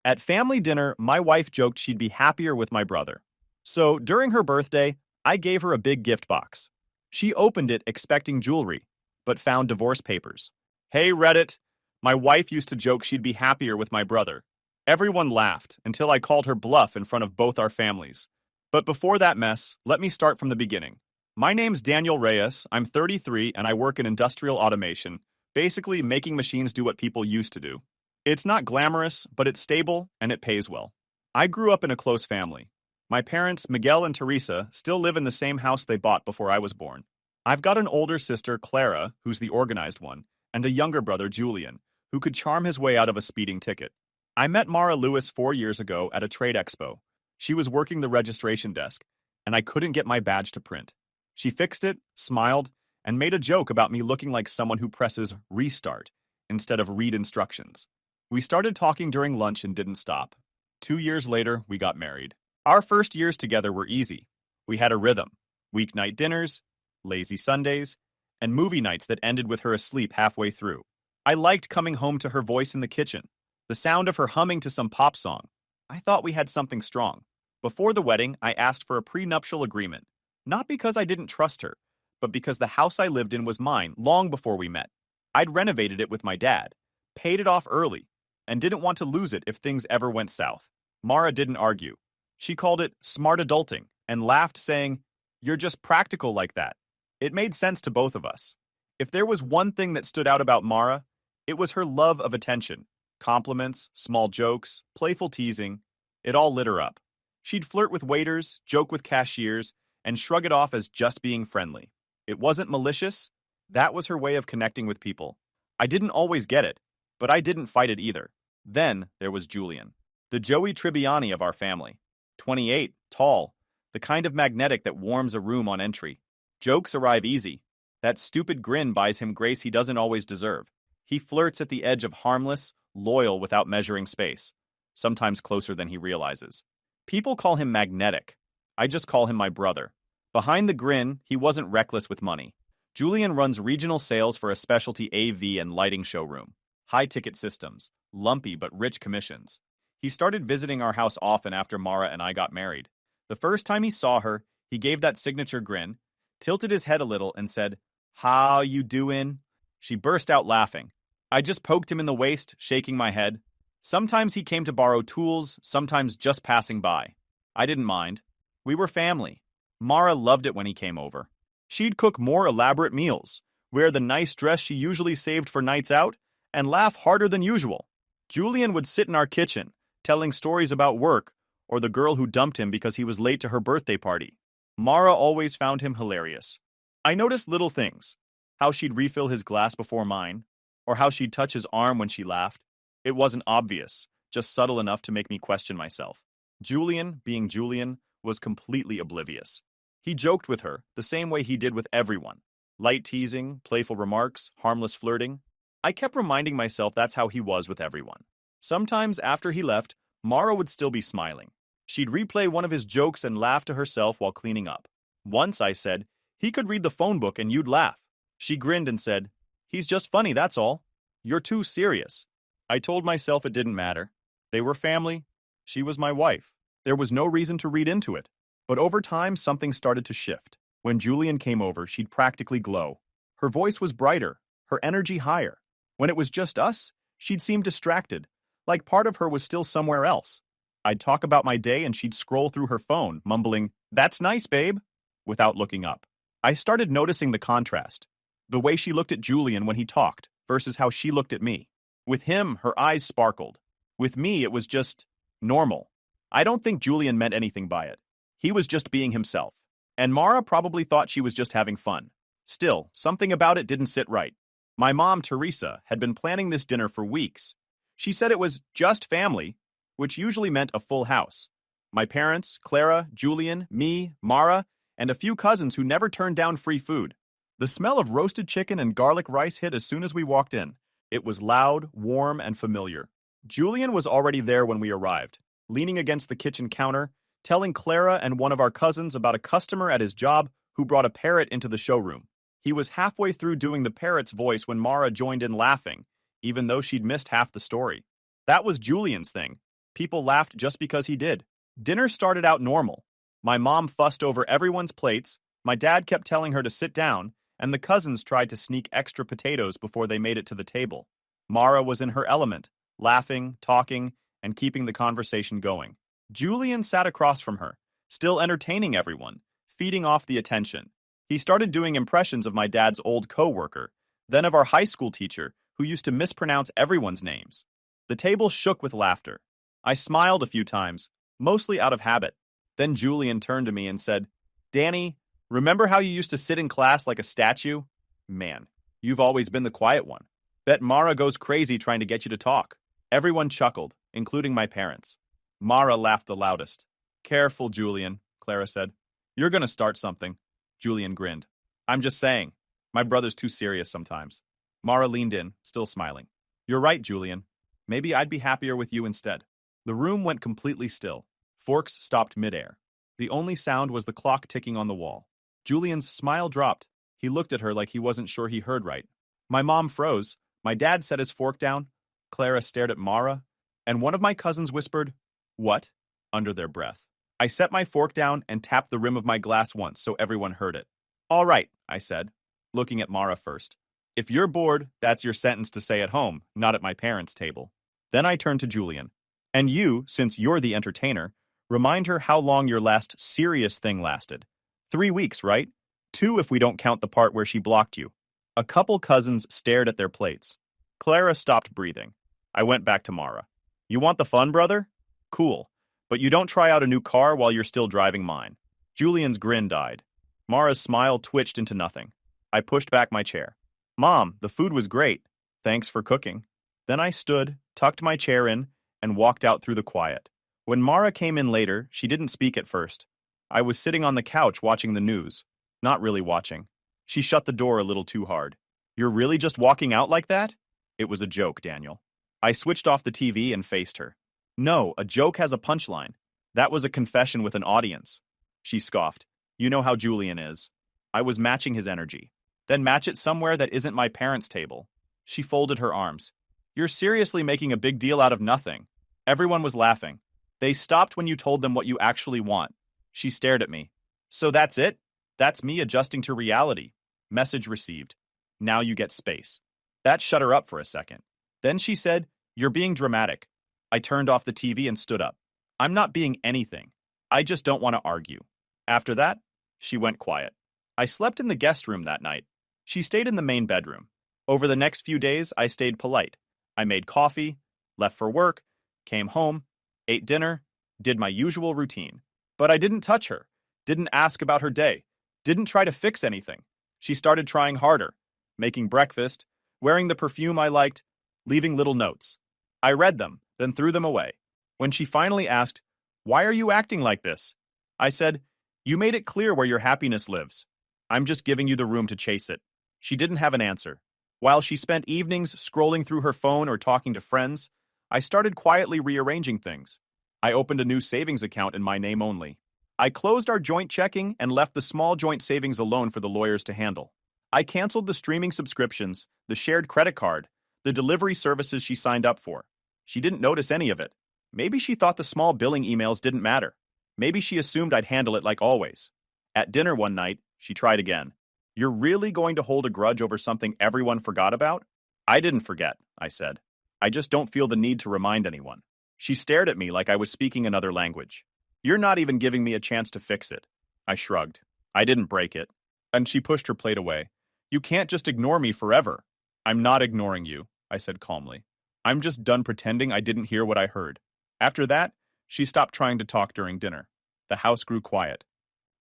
At family dinner, my wife joked she'd be happier with my brother. So, during her birthday, I gave her a big gift box. She opened it expecting jewelry, but found divorce papers. Hey, Reddit! My wife used to joke she'd be happier with my brother. Everyone laughed until I called her bluff in front of both our families. But before that mess, let me start from the beginning. My name's Daniel Reyes, I'm 33, and I work in industrial automation, basically making machines do what people used to do. It's not glamorous, but it's stable and it pays well. I grew up in a close family. My parents, Miguel and Teresa, still live in the same house they bought before I was born. I've got an older sister, Clara, who's the organized one, and a younger brother, Julian, who could charm his way out of a speeding ticket. I met Mara Lewis 4 years ago at a trade expo. She was working the registration desk, and I couldn't get my badge to print. She fixed it, smiled, and made a joke about me looking like someone who presses restart instead of read instructions. We started talking during lunch and didn't stop. 2 years later, we got married. Our first years together were easy. We had a rhythm: weeknight dinners, lazy Sundays, and movie nights that ended with her asleep halfway through. I liked coming home to her voice in the kitchen, the sound of her humming to some pop song. I thought we had something strong. Before the wedding, I asked for a prenuptial agreement, not because I didn't trust her, but because the house I lived in was mine long before we met. I'd renovated it with my dad, paid it off early, and didn't want to lose it if things ever went south. Mara didn't argue. She called it smart adulting and laughed, saying, "You're just practical like that." It made sense to both of us. If there was one thing that stood out about Mara, it was her love of attention. Compliments, small jokes, playful teasing, it all lit her up. She'd flirt with waiters, joke with cashiers, and shrug it off as just being friendly. It wasn't malicious. That was her way of connecting with people. I didn't always get it, but I didn't fight it either. Then there was Julian, the Joey Tribbiani of our family. 28, tall, the kind of magnetic that warms a room on entry. Jokes arrive easy. That stupid grin buys him grace he doesn't always deserve. He flirts at the edge of harmless, loyal without measuring space, sometimes closer than he realizes. People call him magnetic. I just call him my brother. Behind the grin, he wasn't reckless with money. Julian runs regional sales for a specialty AV and lighting showroom. High-ticket systems, lumpy but rich commissions. He started visiting our house often after Mara and I got married. The first time he saw her, he gave that signature grin, tilted his head a little, and said, "How you doin'?" She burst out laughing. I just poked him in the waist, shaking my head. Sometimes he came to borrow tools, sometimes just passing by. I didn't mind. We were family. Mara loved it when he came over. She'd cook more elaborate meals, wear the nice dress she usually saved for nights out, and laugh harder than usual. Julian would sit in our kitchen, telling stories about work or the girl who dumped him because he was late to her birthday party. Mara always found him hilarious. I noticed little things: how she'd refill his glass before mine, or how she'd touch his arm when she laughed. It wasn't obvious, just subtle enough to make me question myself. Julian, being Julian, was completely oblivious. He joked with her the same way he did with everyone. Light teasing, playful remarks, harmless flirting. I kept reminding myself that's how he was with everyone. Sometimes after he left, Mara would still be smiling. She'd replay one of his jokes and laugh to herself while cleaning up. Once I said, "He could read the phone book and you'd laugh." She grinned and said, "He's just funny, that's all. You're too serious." I told myself it didn't matter. They were family. She was my wife. There was no reason to read into it. But over time, something started to shift. When Julian came over, she'd practically glow. Her voice was brighter, her energy higher. When it was just us, she'd seem distracted, like part of her was still somewhere else. I'd talk about my day and she'd scroll through her phone, mumbling, "That's nice, babe," without looking up. I started noticing the contrast. The way she looked at Julian when he talked versus how she looked at me. With him, her eyes sparkled. With me, it was just normal. I don't think Julian meant anything by it. He was just being himself. And Mara probably thought she was just having fun. Still, something about it didn't sit right. My mom, Teresa, had been planning this dinner for weeks. She said it was just family, which usually meant a full house. My parents, Clara, Julian, me, Mara, and a few cousins who never turned down free food. The smell of roasted chicken and garlic rice hit as soon as we walked in. It was loud, warm, and familiar. Julian was already there when we arrived, leaning against the kitchen counter, telling Clara and one of our cousins about a customer at his job who brought a parrot into the showroom. He was halfway through doing the parrot's voice when Mara joined in laughing, even though she'd missed half the story. That was Julian's thing. People laughed just because he did. Dinner started out normal. My mom fussed over everyone's plates, my dad kept telling her to sit down, and the cousins tried to sneak extra potatoes before they made it to the table. Mara was in her element, laughing, talking, and keeping the conversation going. Julian sat across from her, still entertaining everyone, feeding off the attention. He started doing impressions of my dad's old co-worker, then of our high school teacher, who used to mispronounce everyone's names. The table shook with laughter. I smiled a few times, mostly out of habit. Then Julian turned to me and said, "Danny, remember how you used to sit in class like a statue? Man, you've always been the quiet one. Bet Mara goes crazy trying to get you to talk." Everyone chuckled, including my parents. Mara laughed the loudest. "Careful, Julian," Clara said. "You're gonna start something." Julian grinned. "I'm just saying. My brother's too serious sometimes." Mara leaned in, still smiling. "You're right, Julian. Maybe I'd be happier with you instead." The room went completely still. Forks stopped midair. The only sound was the clock ticking on the wall. Julian's smile dropped. He looked at her like he wasn't sure he heard right. My mom froze. My dad set his fork down. Clara stared at Mara. And one of my cousins whispered, "What?" under their breath. I set my fork down and tapped the rim of my glass once so everyone heard it. "All right," I said, looking at Mara first. "If you're bored, that's your sentence to say at home, not at my parents' table." Then I turned to Julian. "And you, since you're the entertainer, remind her how long your last serious thing lasted. 3 weeks, right? 2 if we don't count the part where she blocked you." A couple cousins stared at their plates. Clara stopped breathing. I went back to Mara. "You want the fun, brother? Cool. But you don't try out a new car while you're still driving mine." Julian's grin died. Mara's smile twitched into nothing. I pushed back my chair. "Mom, the food was great. Thanks for cooking." Then I stood, tucked my chair in, and walked out through the quiet. When Mara came in later, she didn't speak at first. I was sitting on the couch watching the news. Not really watching. She shut the door a little too hard. "You're really just walking out like that?" It was a joke, Daniel. I switched off the TV and faced her. "No, a joke has a punchline. That was a confession with an audience." She scoffed. "You know how Julian is." I was matching his energy. "Then match it somewhere that isn't my parents' table." She folded her arms. "You're seriously making a big deal out of nothing." Everyone was laughing. "They stopped when you told them what you actually want." She stared at me. "So that's it? That's me adjusting to reality." Message received. "Now you get space." That shut her up for a second. Then she said, "You're being dramatic." I turned off the TV and stood up. "I'm not being anything. I just don't want to argue." After that, she went quiet. I slept in the guest room that night. She stayed in the main bedroom. Over the next few days, I stayed polite. I made coffee, left for work, came home, ate dinner, did my usual routine. But I didn't touch her, didn't ask about her day, didn't try to fix anything. She started trying harder, making breakfast, wearing the perfume I liked, leaving little notes. I read them, then threw them away. When she finally asked, "Why are you acting like this?" I said, "You made it clear where your happiness lives. I'm just giving you the room to chase it." She didn't have an answer. While she spent evenings scrolling through her phone or talking to friends, I started quietly rearranging things. I opened a new savings account in my name only. I closed our joint checking and left the small joint savings alone for the lawyers to handle. I canceled the streaming subscriptions, the shared credit card, the delivery services she signed up for. She didn't notice any of it. Maybe she thought the small billing emails didn't matter. Maybe she assumed I'd handle it like always. At dinner one night, she tried again. "You're really going to hold a grudge over something everyone forgot about?" "I didn't forget," I said. "I just don't feel the need to remind anyone." She stared at me like I was speaking another language. "You're not even giving me a chance to fix it." I shrugged. "I didn't break it." And she pushed her plate away. "You can't just ignore me forever." "I'm not ignoring you," I said calmly. "I'm just done pretending I didn't hear what I heard." After that, she stopped trying to talk during dinner. The house grew quiet.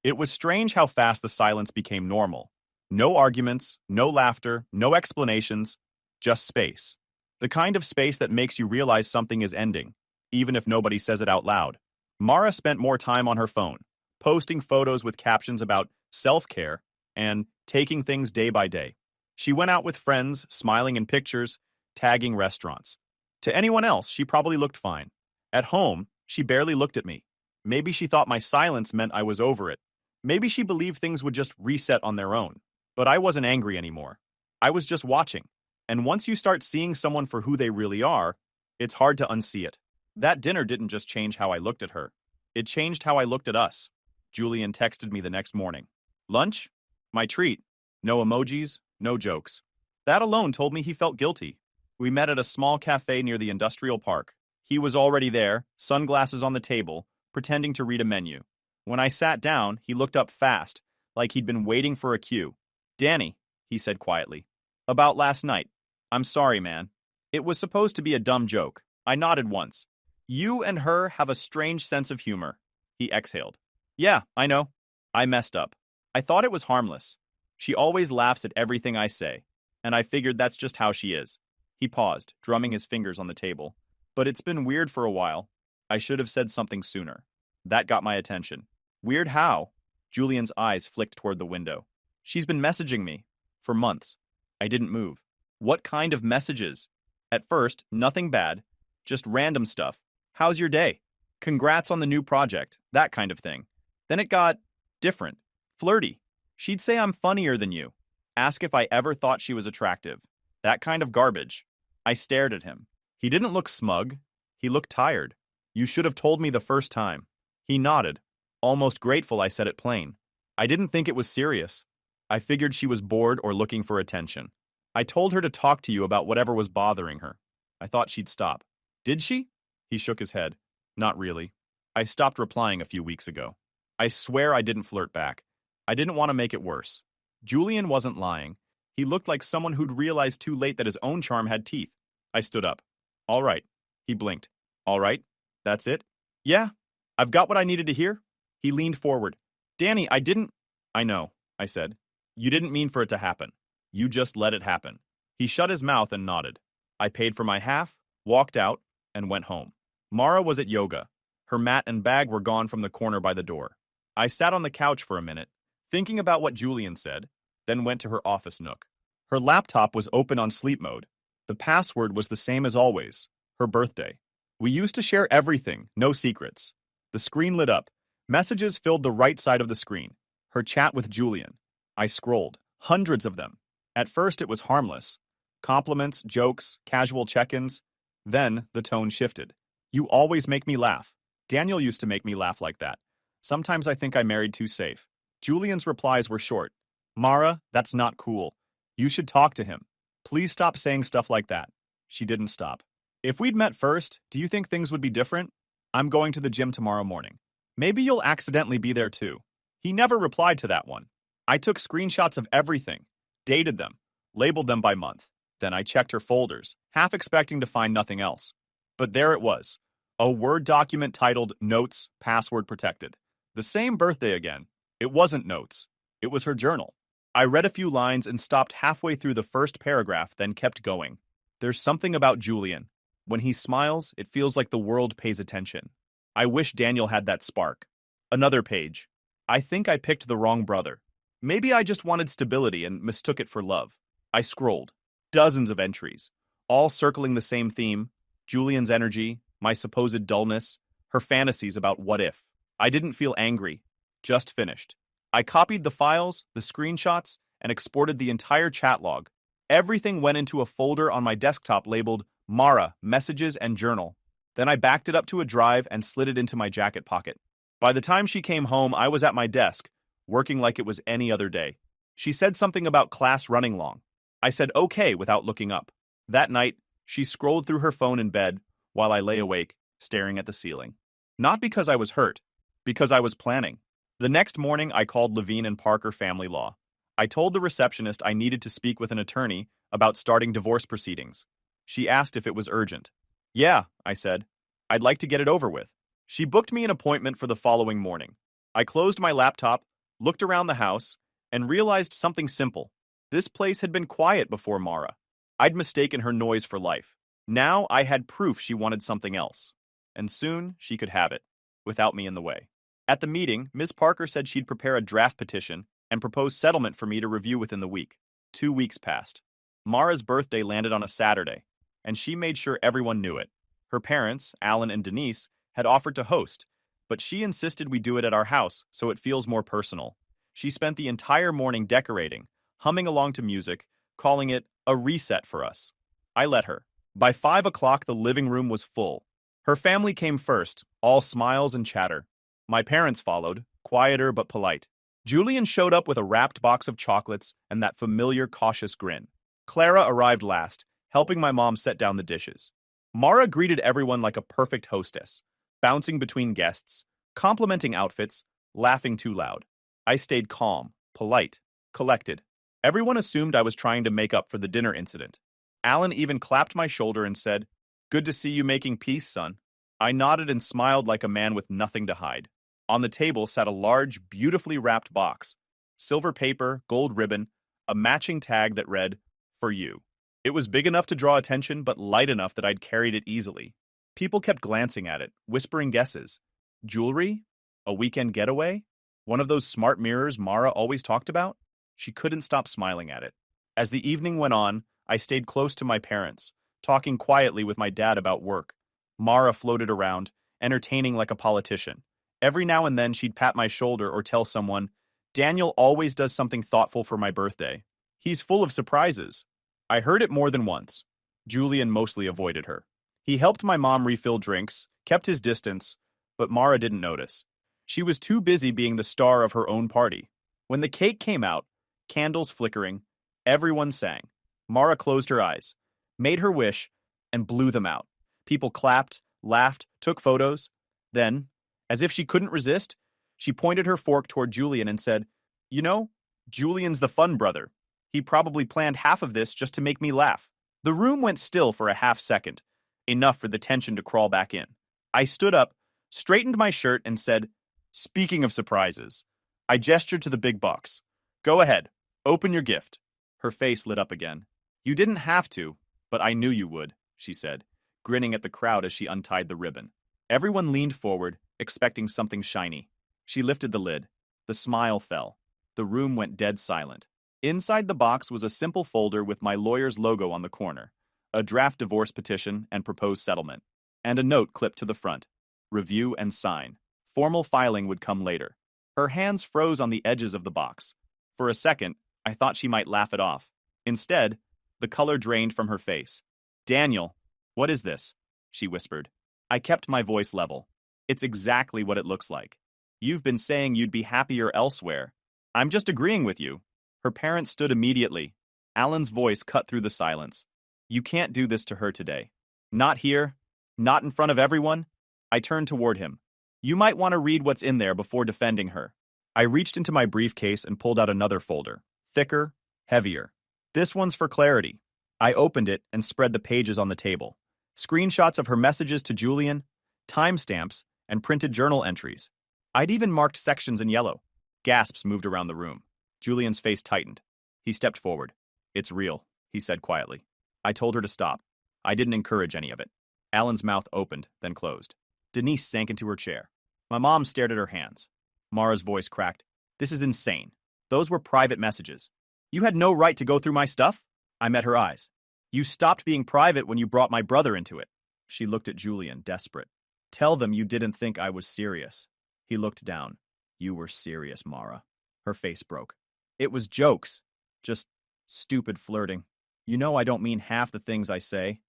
It was strange how fast the silence became normal. No arguments, no laughter, no explanations, just space. The kind of space that makes you realize something is ending, even if nobody says it out loud. Mara spent more time on her phone, posting photos with captions about self-care and taking things day by day. She went out with friends, smiling in pictures, tagging restaurants. To anyone else, she probably looked fine. At home, she barely looked at me. Maybe she thought my silence meant I was over it. Maybe she believed things would just reset on their own. But I wasn't angry anymore. I was just watching. And once you start seeing someone for who they really are, it's hard to unsee it. That dinner didn't just change how I looked at her. It changed how I looked at us. Julian texted me the next morning. Lunch? My treat. No emojis, no jokes. That alone told me he felt guilty. We met at a small cafe near the industrial park. He was already there, sunglasses on the table, pretending to read a menu. When I sat down, he looked up fast, like he'd been waiting for a cue. Danny, he said quietly. About last night. I'm sorry, man. It was supposed to be a dumb joke. I nodded once. You and her have a strange sense of humor. He exhaled. Yeah, I know. I messed up. I thought it was harmless. She always laughs at everything I say, and I figured that's just how she is. He paused, drumming his fingers on the table. But it's been weird for a while. I should have said something sooner. That got my attention. Weird how? Julian's eyes flicked toward the window. She's been messaging me. For months. I didn't move. What kind of messages? At first, nothing bad. Just random stuff. How's your day? Congrats on the new project. That kind of thing. Then it got different. Flirty. She'd say I'm funnier than you. Ask if I ever thought she was attractive. That kind of garbage. I stared at him. He didn't look smug. He looked tired. You should have told me the first time. He nodded. Almost grateful I said it plain. I didn't think it was serious. I figured she was bored or looking for attention. I told her to talk to you about whatever was bothering her. I thought she'd stop. Did she? He shook his head. Not really. I stopped replying a few weeks ago. I swear I didn't flirt back. I didn't want to make it worse. Julian wasn't lying. He looked like someone who'd realized too late that his own charm had teeth. I stood up. All right. He blinked. All right? That's it? Yeah. I've got what I needed to hear. He leaned forward. Danny, I didn't... I know, I said. You didn't mean for it to happen. You just let it happen. He shut his mouth and nodded. I paid for my half, walked out, and went home. Mara was at yoga. Her mat and bag were gone from the corner by the door. I sat on the couch for a minute, thinking about what Julian said, then went to her office nook. Her laptop was open on sleep mode. The password was the same as always, her birthday. We used to share everything, no secrets. The screen lit up. Messages filled the right side of the screen. Her chat with Julian. I scrolled. Hundreds of them. At first it was harmless. Compliments, jokes, casual check-ins. Then the tone shifted. You always make me laugh. Daniel used to make me laugh like that. Sometimes I think I married too safe. Julian's replies were short. Mara, that's not cool. You should talk to him. Please stop saying stuff like that. She didn't stop. If we'd met first, do you think things would be different? I'm going to the gym tomorrow morning. Maybe you'll accidentally be there too. He never replied to that one. I took screenshots of everything, dated them, labeled them by month. Then I checked her folders, half expecting to find nothing else. But there it was. A Word document titled Notes, Password Protected. The same birthday again. It wasn't notes. It was her journal. I read a few lines and stopped halfway through the first paragraph, then kept going. There's something about Julian. When he smiles, it feels like the world pays attention. I wish Daniel had that spark. Another page. I think I picked the wrong brother. Maybe I just wanted stability and mistook it for love. I scrolled. Dozens of entries, all circling the same theme. Julian's energy, my supposed dullness, her fantasies about what if. I didn't feel angry, just finished. I copied the files, the screenshots, and exported the entire chat log. Everything went into a folder on my desktop labeled Mara, Messages and Journal. Then I backed it up to a drive and slid it into my jacket pocket. By the time she came home, I was at my desk, working like it was any other day. She said something about class running long. I said okay without looking up. That night, she scrolled through her phone in bed while I lay awake, staring at the ceiling. Not because I was hurt, because I was planning. The next morning, I called Levine and Parker Family Law. I told the receptionist I needed to speak with an attorney about starting divorce proceedings. She asked if it was urgent. Yeah, I said. I'd like to get it over with. She booked me an appointment for the following morning. I closed my laptop, looked around the house, and realized something simple. This place had been quiet before Mara. I'd mistaken her noise for life. Now I had proof she wanted something else. And soon she could have it, without me in the way. At the meeting, Ms. Parker said she'd prepare a draft petition and propose settlement for me to review within the week. 2 weeks passed. Mara's birthday landed on a Saturday, and she made sure everyone knew it. Her parents, Alan and Denise, had offered to host, but she insisted we do it at our house so it feels more personal. She spent the entire morning decorating, humming along to music, calling it a reset for us. I let her. By 5 o'clock, the living room was full. Her family came first, all smiles and chatter. My parents followed, quieter but polite. Julian showed up with a wrapped box of chocolates and that familiar cautious grin. Clara arrived last, helping my mom set down the dishes. Mara greeted everyone like a perfect hostess, bouncing between guests, complimenting outfits, laughing too loud. I stayed calm, polite, collected. Everyone assumed I was trying to make up for the dinner incident. Alan even clapped my shoulder and said, "Good to see you making peace, son." I nodded and smiled like a man with nothing to hide. On the table sat a large, beautifully wrapped box. Silver paper, gold ribbon, a matching tag that read, "For you." It was big enough to draw attention, but light enough that I'd carried it easily. People kept glancing at it, whispering guesses. Jewelry? A weekend getaway? One of those smart mirrors Mara always talked about? She couldn't stop smiling at it. As the evening went on, I stayed close to my parents, talking quietly with my dad about work. Mara floated around, entertaining like a politician. Every now and then she'd pat my shoulder or tell someone, "Daniel always does something thoughtful for my birthday. He's full of surprises." I heard it more than once. Julian mostly avoided her. He helped my mom refill drinks, kept his distance, but Mara didn't notice. She was too busy being the star of her own party. When the cake came out, candles flickering, everyone sang. Mara closed her eyes, made her wish, and blew them out. People clapped, laughed, took photos. Then, as if she couldn't resist, she pointed her fork toward Julian and said, "You know, Julian's the fun brother. He probably planned half of this just to make me laugh." The room went still for a half second, enough for the tension to crawl back in. I stood up, straightened my shirt, and said, "Speaking of surprises." I gestured to the big box. "Go ahead, open your gift." Her face lit up again. "You didn't have to, but I knew you would," she said, grinning at the crowd as she untied the ribbon. Everyone leaned forward, expecting something shiny. She lifted the lid. The smile fell. The room went dead silent. Inside the box was a simple folder with my lawyer's logo on the corner, a draft divorce petition and proposed settlement, and a note clipped to the front. Review and sign. Formal filing would come later. Her hands froze on the edges of the box. For a second, I thought she might laugh it off. Instead, the color drained from her face. "Daniel, what is this?" she whispered. I kept my voice level. "It's exactly what it looks like. You've been saying you'd be happier elsewhere. I'm just agreeing with you." Her parents stood immediately. Alan's voice cut through the silence. "You can't do this to her today. Not here. Not in front of everyone." I turned toward him. "You might want to read what's in there before defending her." I reached into my briefcase and pulled out another folder. Thicker, heavier. "This one's for clarity." I opened it and spread the pages on the table. Screenshots of her messages to Julian, timestamps, and printed journal entries. I'd even marked sections in yellow. Gasps moved around the room. Julian's face tightened. He stepped forward. "It's real," he said quietly. I told her to stop. I didn't encourage any of it. Alan's mouth opened, then closed. Denise sank into her chair. My mom stared at her hands. Mara's voice cracked. "This is insane. Those were private messages. You had no right to go through my stuff?" I met her eyes. "You stopped being private when you brought my brother into it." She looked at Julian, desperate. "Tell them you didn't think I was serious." He looked down. "You were serious, Mara." Her face broke. "It was jokes. Just stupid flirting. You know I don't mean half the things I say."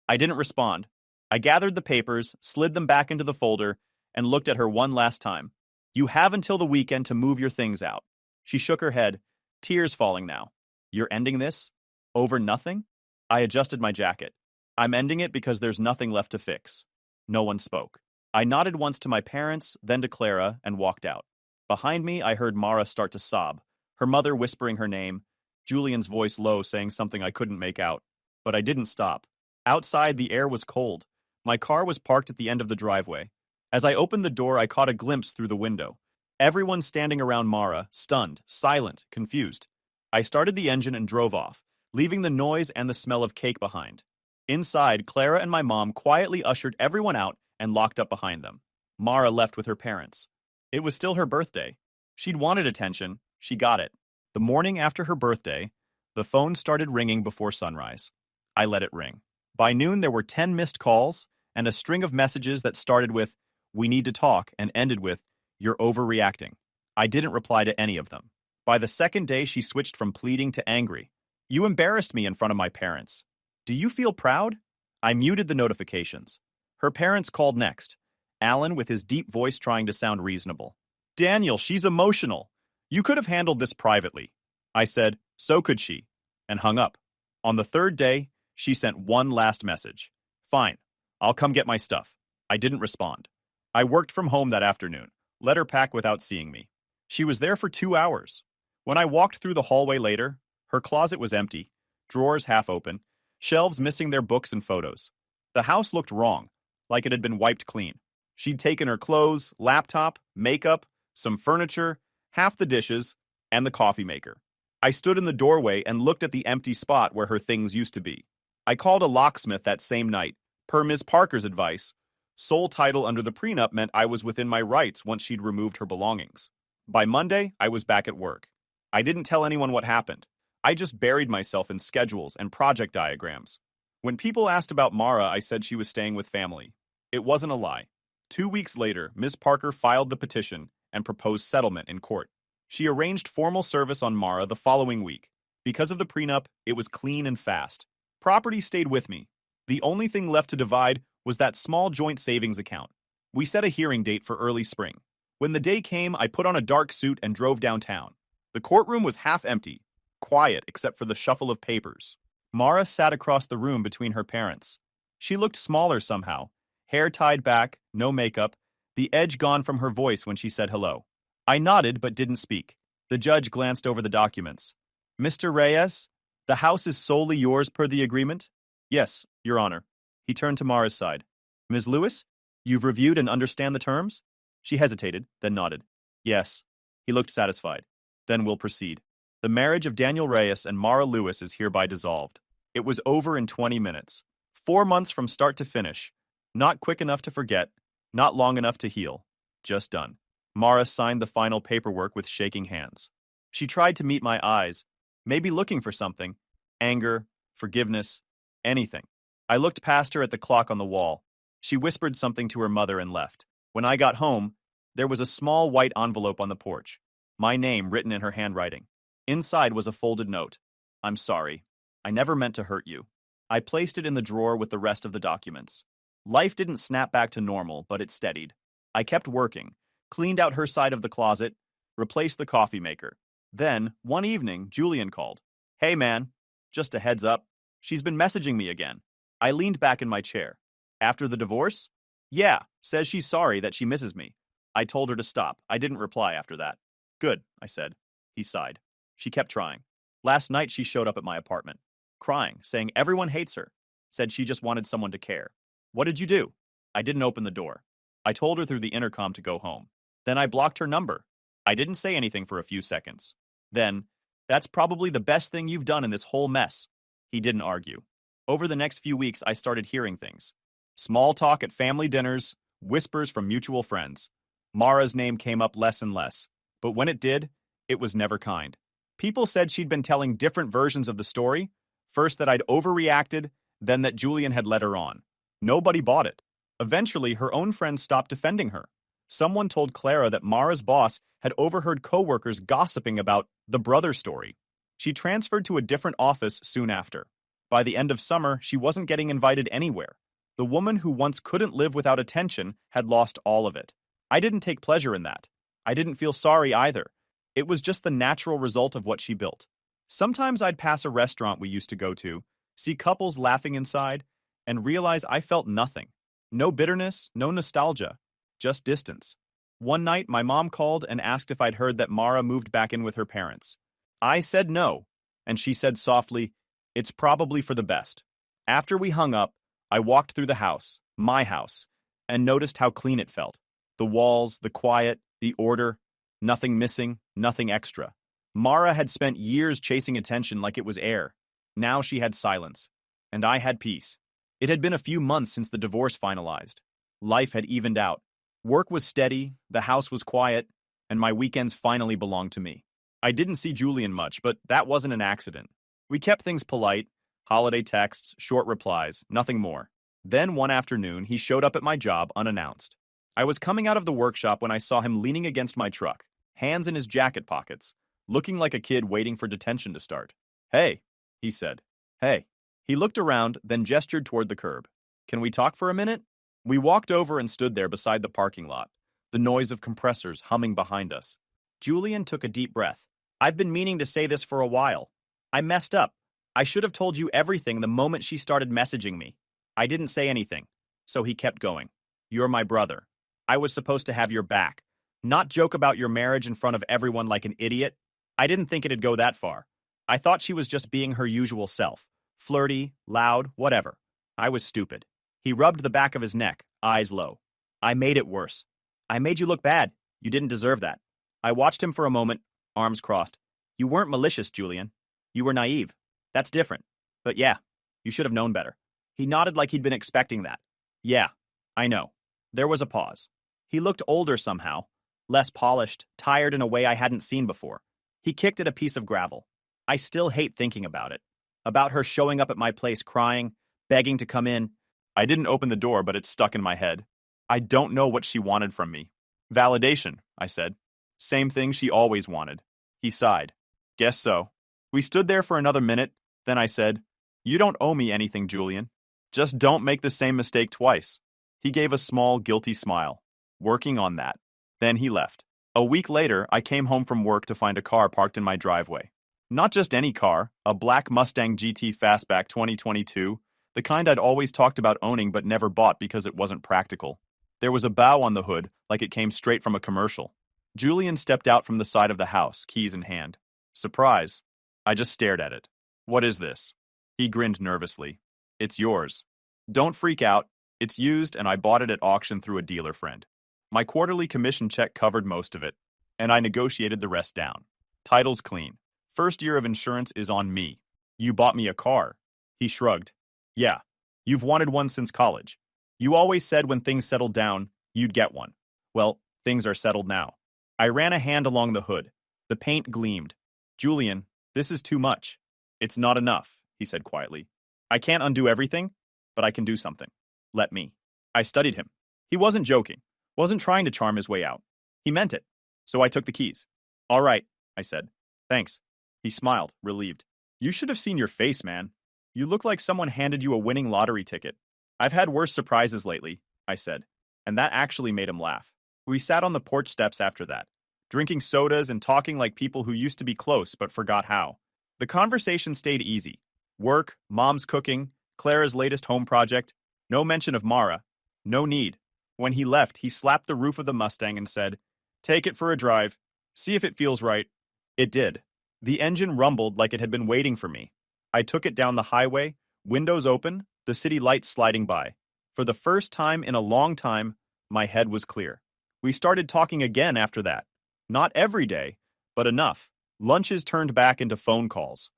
I didn't respond. I gathered the papers, slid them back into the folder, and looked at her one last time. "You have until the weekend to move your things out." She shook her head, tears falling now. "You're ending this? Over nothing?" I adjusted my jacket. "I'm ending it because there's nothing left to fix." No one spoke. I nodded once to my parents, then to Clara, and walked out. Behind me, I heard Mara start to sob, her mother whispering her name, Julian's voice low saying something I couldn't make out. But I didn't stop. Outside, the air was cold. My car was parked at the end of the driveway. As I opened the door, I caught a glimpse through the window. Everyone standing around Mara, stunned, silent, confused. I started the engine and drove off, leaving the noise and the smell of cake behind. Inside, Clara and my mom quietly ushered everyone out and locked up behind them. Mara left with her parents. It was still her birthday. She'd wanted attention. She got it. The morning after her birthday, the phone started ringing before sunrise. I let it ring. By noon, there were 10 missed calls and a string of messages that started with, "We need to talk," and ended with, "You're overreacting." I didn't reply to any of them. By the second day, she switched from pleading to angry. "You embarrassed me in front of my parents. Do you feel proud?" I muted the notifications. Her parents called next, Alan with his deep voice trying to sound reasonable. Daniel, she's emotional. You could have handled this privately. I said, so could she, and hung up. On the third day, she sent one last message. Fine, I'll come get my stuff. I didn't respond. I worked from home that afternoon, let her pack without seeing me. She was there for 2 hours. When I walked through the hallway later, her closet was empty, drawers half open, shelves missing their books and photos. The house looked wrong, like it had been wiped clean. She'd taken her clothes, laptop, makeup, some furniture, half the dishes, and the coffee maker. I stood in the doorway and looked at the empty spot where her things used to be. I called a locksmith that same night. Per Ms. Parker's advice, sole title under the prenup meant I was within my rights once she'd removed her belongings. By Monday, I was back at work. I didn't tell anyone what happened. I just buried myself in schedules and project diagrams. When people asked about Mara, I said she was staying with family. It wasn't a lie. 2 weeks later, Ms. Parker filed the petition and proposed settlement in court. She arranged formal service on Mara the following week. Because of the prenup, it was clean and fast. Property stayed with me. The only thing left to divide was that small joint savings account. We set a hearing date for early spring. When the day came, I put on a dark suit and drove downtown. The courtroom was half empty, quiet except for the shuffle of papers. Mara sat across the room between her parents. She looked smaller somehow, hair tied back, no makeup, the edge gone from her voice when she said hello. I nodded but didn't speak. The judge glanced over the documents. Mr. Reyes, the house is solely yours per the agreement? Yes, Your Honor. He turned to Mara's side. Ms. Lewis, you've reviewed and understand the terms? She hesitated, then nodded. Yes. He looked satisfied. Then we'll proceed. The marriage of Daniel Reyes and Mara Lewis is hereby dissolved. It was over in 20 minutes. 4 months from start to finish. Not quick enough to forget, not long enough to heal. Just done. Mara signed the final paperwork with shaking hands. She tried to meet my eyes, maybe looking for something. Anger, forgiveness, anything. I looked past her at the clock on the wall. She whispered something to her mother and left. When I got home, there was a small white envelope on the porch. My name written in her handwriting. Inside was a folded note. I'm sorry. I never meant to hurt you. I placed it in the drawer with the rest of the documents. Life didn't snap back to normal, but it steadied. I kept working, cleaned out her side of the closet, replaced the coffee maker. Then, one evening, Julian called. Hey man, just a heads up, she's been messaging me again. I leaned back in my chair. After the divorce? Yeah, says she's sorry that she misses me. I told her to stop. I didn't reply after that. Good, I said. He sighed. She kept trying. Last night she showed up at my apartment, crying, saying everyone hates her. Said she just wanted someone to care. What did you do? I didn't open the door. I told her through the intercom to go home. Then I blocked her number. I didn't say anything for a few seconds. Then, that's probably the best thing you've done in this whole mess. He didn't argue. Over the next few weeks, I started hearing things. Small talk at family dinners, whispers from mutual friends. Mara's name came up less and less. But when it did, it was never kind. People said she'd been telling different versions of the story. First that I'd overreacted, then that Julian had led her on. Nobody bought it. Eventually, her own friends stopped defending her. Someone told Clara that Mara's boss had overheard coworkers gossiping about the brother story. She transferred to a different office soon after. By the end of summer, she wasn't getting invited anywhere. The woman who once couldn't live without attention had lost all of it. I didn't take pleasure in that. I didn't feel sorry either. It was just the natural result of what she built. Sometimes I'd pass a restaurant we used to go to, see couples laughing inside, and realize I felt nothing. No bitterness, no nostalgia, just distance. One night, my mom called and asked if I'd heard that Mara moved back in with her parents. I said no, and she said softly, "It's probably for the best." After we hung up, I walked through the house, my house, and noticed how clean it felt. The walls, the quiet, the order, nothing missing, nothing extra. Mara had spent years chasing attention like it was air. Now she had silence, and I had peace. It had been a few months since the divorce finalized. Life had evened out. Work was steady, the house was quiet, and my weekends finally belonged to me. I didn't see Julian much, but that wasn't an accident. We kept things polite, holiday texts, short replies, nothing more. Then one afternoon, he showed up at my job unannounced. I was coming out of the workshop when I saw him leaning against my truck, hands in his jacket pockets, looking like a kid waiting for detention to start. "Hey," he said. "Hey." He looked around, then gestured toward the curb. "Can we talk for a minute?" We walked over and stood there beside the parking lot, the noise of compressors humming behind us. Julian took a deep breath. I've been meaning to say this for a while. I messed up. I should have told you everything the moment she started messaging me. I didn't say anything. So he kept going. You're my brother. I was supposed to have your back. Not joke about your marriage in front of everyone like an idiot. I didn't think it'd go that far. I thought she was just being her usual self. Flirty, loud, whatever. I was stupid. He rubbed the back of his neck, eyes low. I made it worse. I made you look bad. You didn't deserve that. I watched him for a moment, arms crossed. You weren't malicious, Julian. You were naive. That's different. But yeah, you should have known better. He nodded like he'd been expecting that. Yeah, I know. There was a pause. He looked older somehow, less polished, tired in a way I hadn't seen before. He kicked at a piece of gravel. I still hate thinking about it. About her showing up at my place crying, begging to come in. I didn't open the door, but it's stuck in my head. I don't know what she wanted from me. Validation, I said. Same thing she always wanted. He sighed. Guess so. We stood there for another minute, then I said, You don't owe me anything, Julian. Just don't make the same mistake twice. He gave a small, guilty smile. Working on that. Then he left. A week later, I came home from work to find a car parked in my driveway. Not just any car, a black Mustang GT Fastback 2022, the kind I'd always talked about owning but never bought because it wasn't practical. There was a bow on the hood, like it came straight from a commercial. Julian stepped out from the side of the house, keys in hand. Surprise. I just stared at it. What is this? He grinned nervously. It's yours. Don't freak out. It's used and I bought it at auction through a dealer friend. My quarterly commission check covered most of it, and I negotiated the rest down. Title's clean. First year of insurance is on me. You bought me a car. He shrugged. Yeah, you've wanted one since college. You always said when things settled down, you'd get one. Well, things are settled now. I ran a hand along the hood. The paint gleamed. Julian, this is too much. It's not enough, he said quietly. I can't undo everything, but I can do something. Let me. I studied him. He wasn't joking, wasn't trying to charm his way out. He meant it. So I took the keys. All right, I said. Thanks. He smiled, relieved. You should have seen your face, man. You look like someone handed you a winning lottery ticket. I've had worse surprises lately, I said, and that actually made him laugh. We sat on the porch steps after that, drinking sodas and talking like people who used to be close but forgot how. The conversation stayed easy. Work, mom's cooking, Clara's latest home project. No mention of Mara. No need. When he left, he slapped the roof of the Mustang and said, Take it for a drive. See if it feels right. It did. The engine rumbled like it had been waiting for me. I took it down the highway, windows open, the city lights sliding by. For the first time in a long time, my head was clear. We started talking again after that. Not every day, but enough. Lunches turned back into phone calls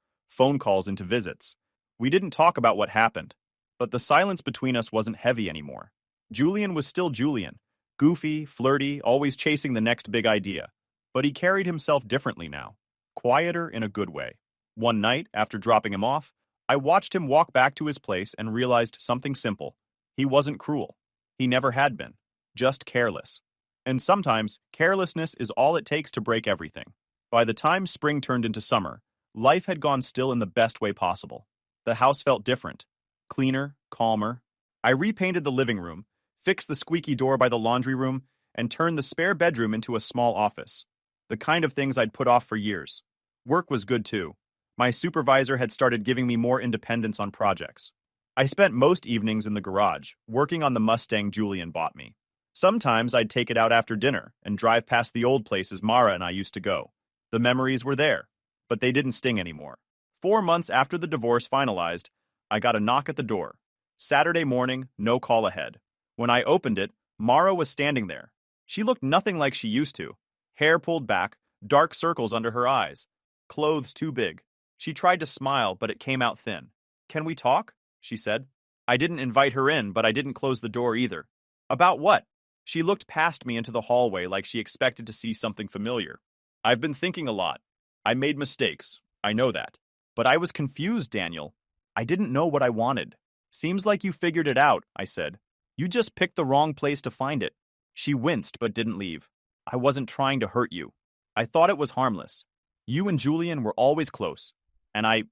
into visits. We didn't talk about what happened, but the silence between us wasn't heavy anymore. Julian was still Julian, goofy, flirty, always chasing the next big idea. But he carried himself differently now, quieter in a good way. One night, after dropping him off, I watched him walk back to his place and realized something simple. He wasn't cruel. He never had been. Just careless. And sometimes, carelessness is all it takes to break everything. By the time spring turned into summer, life had gone still in the best way possible. The house felt different. Cleaner, calmer. I repainted the living room, fixed the squeaky door by the laundry room, and turned the spare bedroom into a small office. The kind of things I'd put off for years. Work was good too. My supervisor had started giving me more independence on projects. I spent most evenings in the garage, working on the Mustang Julian bought me. Sometimes I'd take it out after dinner and drive past the old places Mara and I used to go. The memories were there, but they didn't sting anymore. 4 months after the divorce finalized, I got a knock at the door. Saturday morning, no call ahead. When I opened it, Mara was standing there. She looked nothing like she used to. Hair pulled back, dark circles under her eyes, clothes too big. She tried to smile, but it came out thin. Can we talk? She said. I didn't invite her in, but I didn't close the door either. About what? She looked past me into the hallway like she expected to see something familiar. I've been thinking a lot. I made mistakes. I know that. But I was confused, Daniel. I didn't know what I wanted. Seems like you figured it out, I said. You just picked the wrong place to find it. She winced but didn't leave. I wasn't trying to hurt you. I thought it was harmless. You and Julian were always close. And I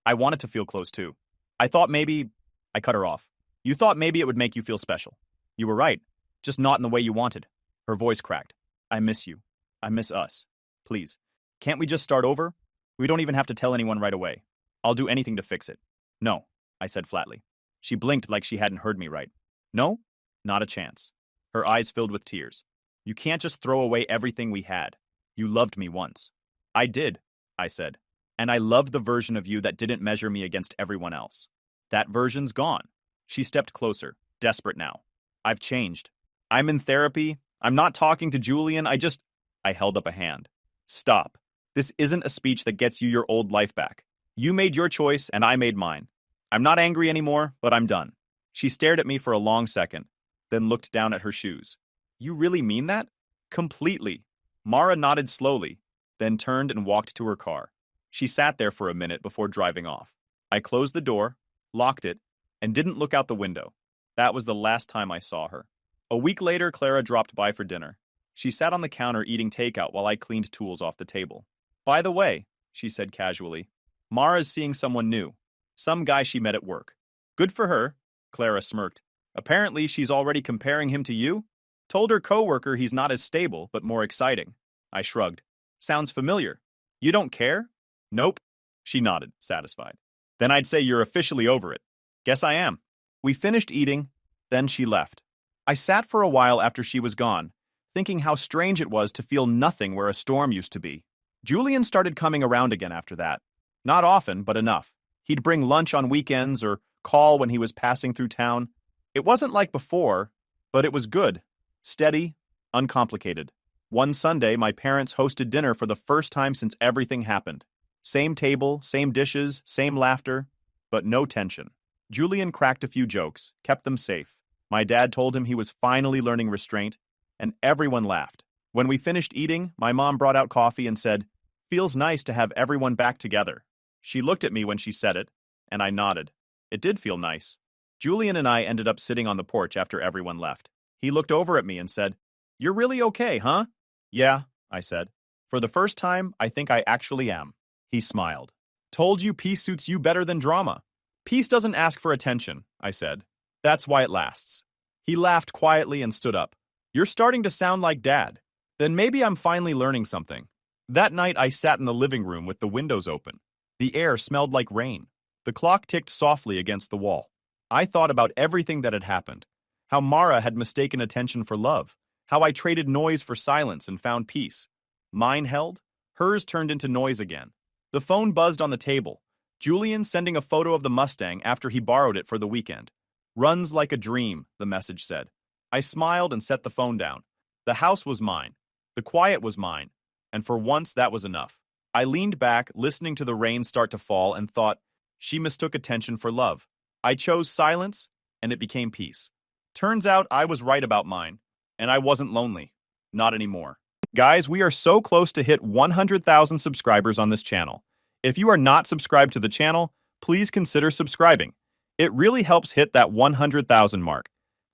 wanted to feel close too. I thought maybe... I cut her off. You thought maybe it would make you feel special. You were right. Just not in the way you wanted. Her voice cracked. I miss you. I miss us. Please. Can't we just start over? We don't even have to tell anyone right away. I'll do anything to fix it. No, I said flatly. She blinked like she hadn't heard me right. No? Not a chance. Her eyes filled with tears. You can't just throw away everything we had. You loved me once. I did, I said. And I loved the version of you that didn't measure me against everyone else. That version's gone. She stepped closer, desperate now. I've changed. I'm in therapy. I'm not talking to Julian. I held up a hand. Stop. This isn't a speech that gets you your old life back. You made your choice and I made mine. I'm not angry anymore, but I'm done. She stared at me for a long second, then looked down at her shoes. You really mean that? Completely. Mara nodded slowly, then turned and walked to her car. She sat there for a minute before driving off. I closed the door, locked it, and didn't look out the window. That was the last time I saw her. A week later, Clara dropped by for dinner. She sat on the counter eating takeout while I cleaned tools off the table. By the way, she said casually, Mara's seeing someone new. Some guy she met at work. Good for her, Clara smirked. Apparently, she's already comparing him to you? Told her coworker he's not as stable, but more exciting. I shrugged. Sounds familiar. You don't care? Nope. She nodded, satisfied. Then I'd say you're officially over it. Guess I am. We finished eating, then she left. I sat for a while after she was gone, thinking how strange it was to feel nothing where a storm used to be. Julian started coming around again after that. Not often, but enough. He'd bring lunch on weekends or call when he was passing through town. It wasn't like before, but it was good. Steady, uncomplicated. One Sunday, my parents hosted dinner for the first time since everything happened. Same table, same dishes, same laughter, but no tension. Julian cracked a few jokes, kept them safe. My dad told him he was finally learning restraint, and everyone laughed. When we finished eating, my mom brought out coffee and said, "Feels nice to have everyone back together." She looked at me when she said it, and I nodded. It did feel nice. Julian and I ended up sitting on the porch after everyone left. He looked over at me and said, "You're really okay, huh?" "Yeah," I said. "For the first time, I think I actually am." He smiled. "Told you peace suits you better than drama." "Peace doesn't ask for attention," I said. "That's why it lasts." He laughed quietly and stood up. "You're starting to sound like Dad. Then maybe I'm finally learning something." That night, I sat in the living room with the windows open. The air smelled like rain. The clock ticked softly against the wall. I thought about everything that had happened. How Mara had mistaken attention for love. How I traded noise for silence and found peace. Mine held. Hers turned into noise again. The phone buzzed on the table. Julian sending a photo of the Mustang after he borrowed it for the weekend. "Runs like a dream," the message said. I smiled and set the phone down. The house was mine. The quiet was mine. And for once, that was enough. I leaned back, listening to the rain start to fall, and thought, she mistook attention for love. I chose silence, and it became peace. Turns out I was right about mine, and I wasn't lonely. Not anymore. Guys, we are so close to hit 100,000 subscribers on this channel. If you are not subscribed to the channel, please consider subscribing. It really helps hit that 100,000 mark.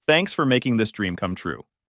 Thanks for making this dream come true.